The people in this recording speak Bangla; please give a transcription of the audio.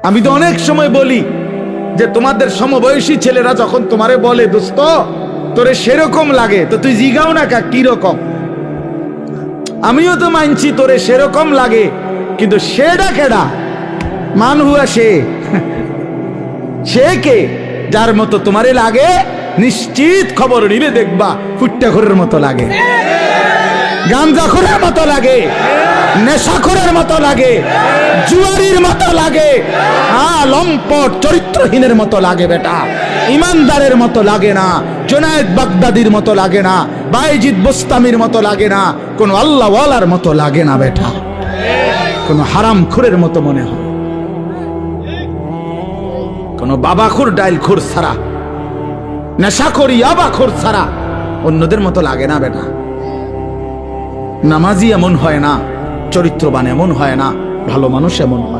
আমি তো অনেক সময় বলি যে তোমাদের সমবয়সী ছেলেরা যখন তোমারে বলে দোস্ত তোরে সেরকম লাগে, তো তুই জিগাও না কা কি রকম। আমিও তো মানছি তোরে সেরকম লাগে, কিন্তু সেটা কেডা? মান হুয়া সে কে? যার মতো তোমারে লাগে নিশ্চিত খবর নিলে দেখবা ফুট্টাখোরের মতো লাগে, গাঞ্জাখোরের মতো লাগে, নেশাখোরের মতো লাগে, জুয়ারির মতো লাগে, লম্পট চরিত্রহীনের মতো লাগে বেটা, ইমানদারের মতো লাগে না, জুনায়েদ বাগদাদির মতো লাগে না, বাইজিদ বোস্তামির মতো লাগে না, কোন আল্লাহওয়ালার মতো লাগে না বেটা, কোন হারামখোরের মতো মনে হয়, কোন বাবাখোর ডাইলখোর ছাড়া, নেশাখোর ইয়াবাখোর ছাড়া অন্যদের মতো লাগে না বেটা। নামাজি এমন হয় না, চরিত্রবান এমন হয় না, ভালো মানুষ এমন হয়।